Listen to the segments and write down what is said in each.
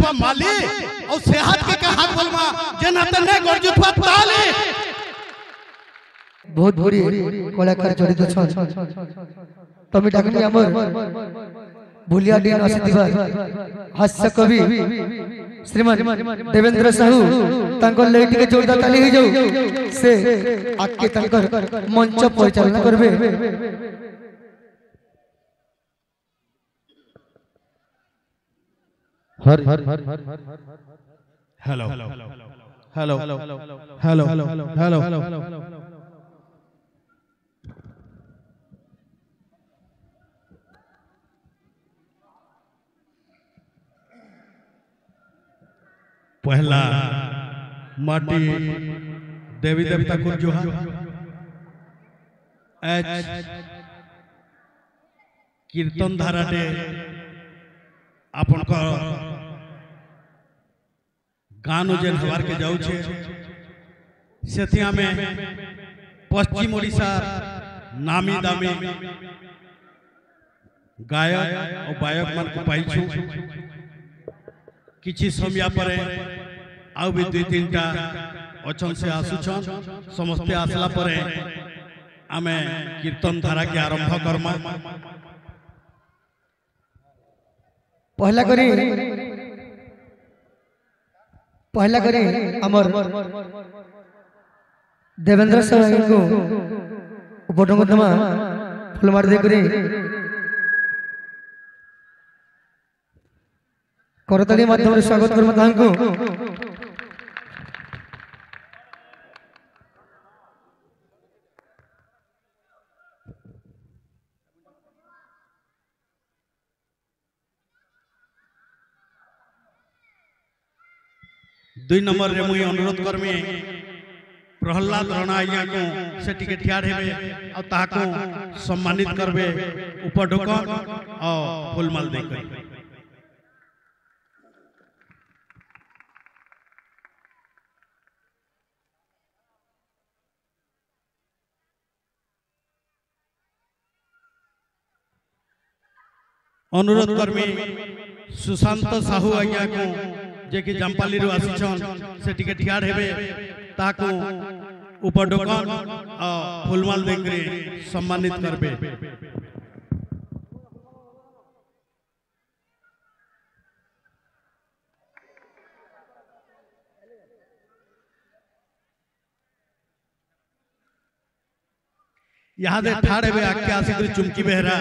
जुथवा माली और सेहत के का हाथ बोलमा जना त ने गोर जुथवा ताली बहुत बुरी कलाकार जड़ित छन तमे डाकनी हमर भूलिया दिन असिधिवा हास्य कवि श्रीमान देवेंद्र साहू तांको लेट के जोरदार ताली हो जाऊ से आके तांकर मंच परिचालना करबे। हर hello hello hello hello hello पहला माटी देवी देवता को जोहा कीर्तन धारा दे आपन को गान जेन हवार के जाऊ छे सेथिया में पश्चिम ओडिशा नामी दामी गायक और बायक मन को पाई छु किछि समय पर आउ भी दुई तीन टा अचन से आसुछन समस्ते आसला पर आमे कीर्तन धारा के आरंभ करमा। पहला करी अमर देवेंद्र साहब को उपडंगदमा फुलमार दे करी करताली माध्यम रे स्वागत करम तांको। दुई नंबर रे मुई अनुरोध करमी प्रहलाद राणा आज्ञा को से टिके ठियार हेबे और ताको सम्मानित करबे उपढोकन और फूलमाल दे कर। अनुरोध करमी सुशांत साहू आज्ञा को जे कि जंपाली रो आसीछन से टिके ठियार हेबे ताको उपडोकन आ फूलमाल देकरे सम्मानित करबे। यहाँ दे ठाड़े बे आके आसी कर चुमकी बेहरा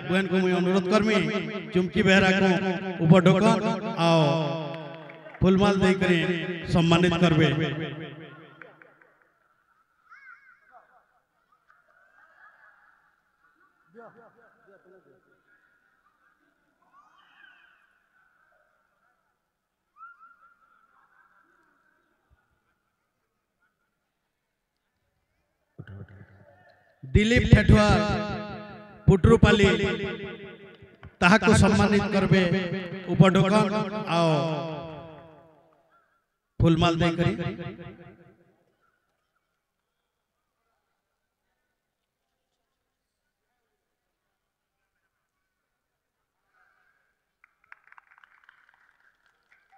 बहन को मैं अनुरोध करमी चुमकी बेहरा को उपडोकन आओ फूलमाल दे करे सम्मानित करबे। दिलीप ठेठुआर पुटरूपाली ताहाको सम्मानित करबे उपडोकन आओ फूलमाल दे करी।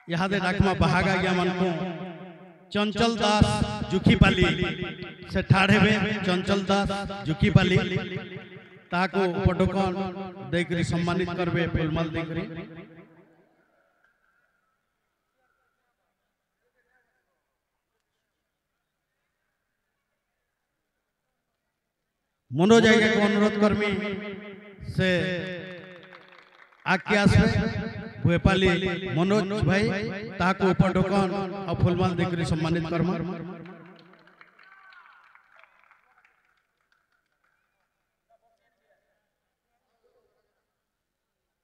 यहाँ दे डाकमा बहागा गया मन को चंचल दास जुखीपाली से ठाड़े में चंचल दास जुखीपाली ताको उपडोकन दे करी सम्मानित करबे फूलमाल दे करी। मनोज आज्ञा को अनुरोध करमी से आके आसबे भोपाली मनोज भाई ताको उपडोकन और फूलमाल देकरी सम्मानित करमा।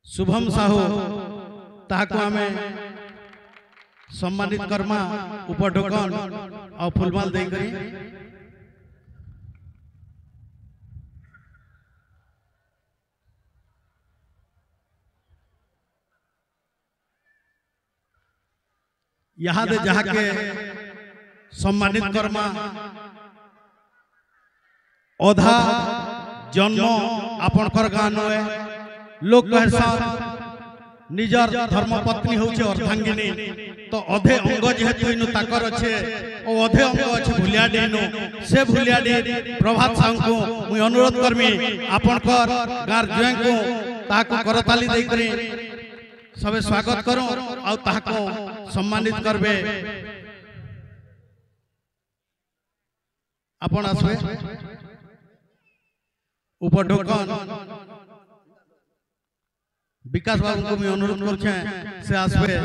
शुभम साहू ताको हमें सम्मानित करमा उपडोकन और फूलमाल देकरी। यहाँ दे जहाँ के सम्मानित करमा ओधा जन्म आपन कर गान लोग कहे निजर धर्मपत्नी होचे अर्धांगिनी तो अधे अंग जेहेतु इनु ताकर अच्छे और अधे अंग अच्छे भुलियाडी नु से भुलियाडी प्रभात साहू को मुई अनुरोध करमी आपन कर गार जुए को ताको करताली दे करी सबे स्वागत करो और ताको सम्मानित करबे आपन आसबे उपढोकन विकास बाबू को मैं अनुरोध करछे से आसबे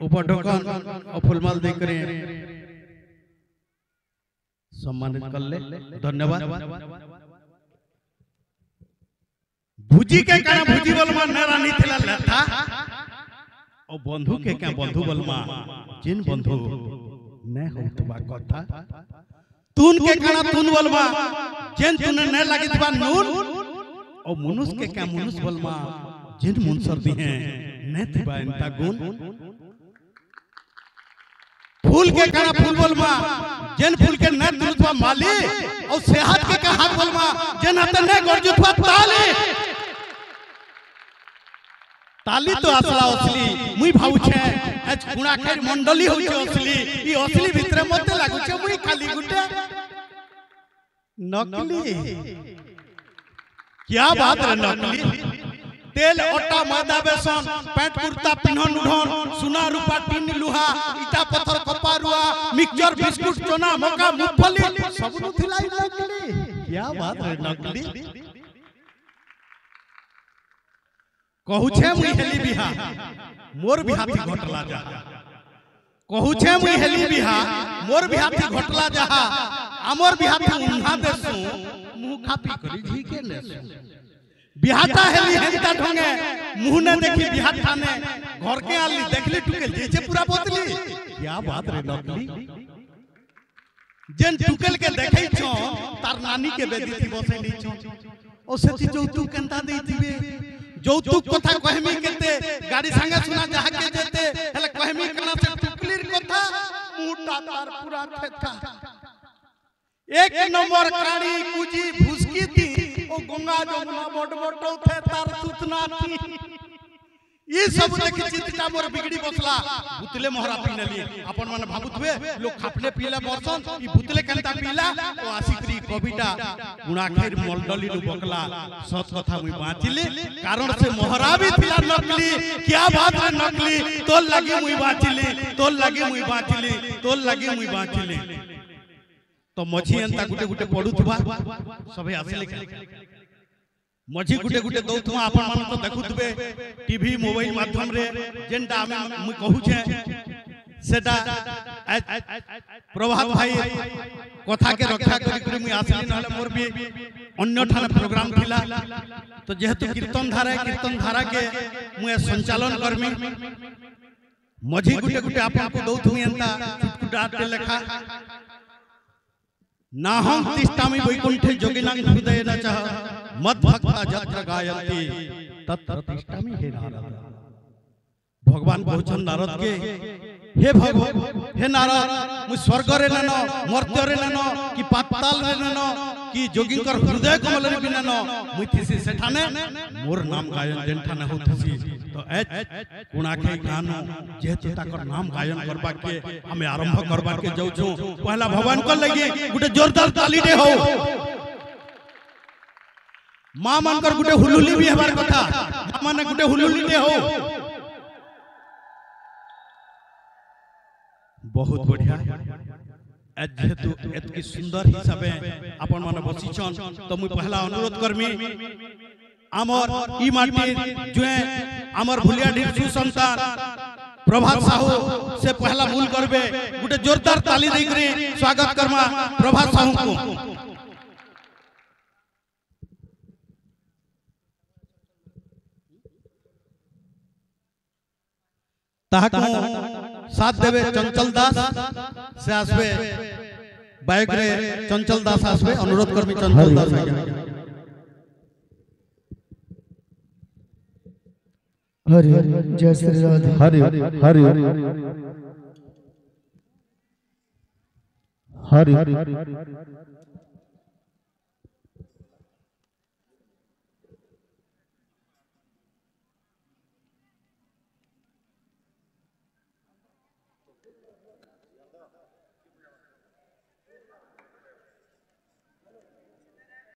उपढोकन और फुलमाल दे करे सम्मानित कर ले धन्यवाद। भुजी के काना भुजी बलमा न रानी थिला लेथा और बंधु के क्या बंधु बलमा जिन बंधु ने होतबा कथा तून के काना तून बलमा जिन तून न लागितबा नून और मनुष्य के क्या मनुष्य बलमा जिन मुनसर दी हैं न थिबा इनता गुण फूल के काना फूल बलमा जिन फूल के न तुलतबा माली और सेहत के का हाथ बलमा जिन हाथ न गरजुतबा ताली ताली तो असला असली मुई भाऊ छे आज गुणा खेर मंडली हो छे असली ई असली भितरे मते लागु छे मुई खाली गुटे नकली क्या बात रे नकली तेल ओटा मैदा बेसन पैंट कुर्ता पिन्हन उठन सोना रूपा टीन लुहा इटा पत्थर कपारुआ मिक्सचर बिस्कुट चना मका मूंगफली सब नु थिलाई नकली क्या बात रे नकली कहू छे मुई हेली बिहा मोर बिहा थी घटला जा कहू छे मुई हेली बिहा मोर बिहा थी घटला जा हमर बिहा थी उन्हा देसु मुंह खापी करी जी के ले बिहाता हेली हेंता ढंगे मुंह ने देखी बिहा थाने घर के आली देखली टुके जेजे पूरा बोतली क्या बात रे नकली जेन टुकल के देखै छो तार नानी के बेदी थी बसैली छो ओ सेती जौतु केंता देतिबे जौतुक कथा कहमी केते गाड़ी संगे सुना जहा के जेते हले कहमी कना से टुकलीर कथा मुटा तार पूरा ठेका एक नंबर काड़ी कुजी भुसकी थी ओ गंगा जमुना बड़ बड़ थे तार सुतना थी ये सब देखि चिंता मोर बिगड़ी बसला भूतले मोहरा पीनली अपन मन भाबुतबे लोग खापले पीला बरसन ई भूतले केनता पीला ओ आशिकरी कविता गुणाखेर मंडली नु बकला सत कथा मुई बाचिली कारण से मोहरा भी थिला नकली क्या बात रे नकली तोल लगी मुई बाचिली तोल लगी मुई बाचिली तोल लगी मुई बाचिली तो मझी एंता गुटे गुटे पडुथबा सबे आसले मझी गुटे गुटे दौथुआ आपन मन तो देखुथबे टीवी मोबाइल माध्यम रे जेंटा हम कहू छे सेटा प्रभात भाई कथा के रक्षा करी मुई आसली नहले मोर भी अन्य ठाने प्रोग्राम थिला तो जेहेतु कीर्तन धारा के मुए संचालन करमी मझी गुटे गुटे आपन को दौथुई एंता चुटकुटा के लेखा नाहं तिष्ठामि वैकुंठे जोगिनां हृदय न चाह मद भक्ता जत्र गायन्ति तत्र तिष्ठामि हे नारद भगवान कहछन नारद के हे भगवान हे नारद मु स्वर्ग रे ननो मर्त्य रे ननो कि पाताल रे ननो कि जोगिंकर हृदय कमल रे बिननो मु थिसी सेठाने मोर नाम गायन जेन ठाने होथसी तो एच गुणाखे गानो जेतु ताकर नाम गायन करबा के हमें आरंभ करबा के जाउ छु पहला भगवान को लगी गुटे जोरदार ताली दे हो मां मानकर गुटे हुलुली भी हमार कथा मां माने गुटे हुलुली दे हो बहुत बढ़िया जेहेतु एतकी सुंदर हिसाबे अपन माने बसिछन तो मुई पहला अनुरोध करमी आमर ई माटी जुए आमर भुलियाडीर सुसंतान प्रभात साहू से पहला मूल करबे गुटे जोरदार ताली दे करी स्वागत करमा प्रभात साहू को ताको साथ देवे चंचल दास से आसबे बाइक रे चंचल दास आसबे अनुरोध करमी चंचल दास हरि जय श्री राधे हरि हरि हरि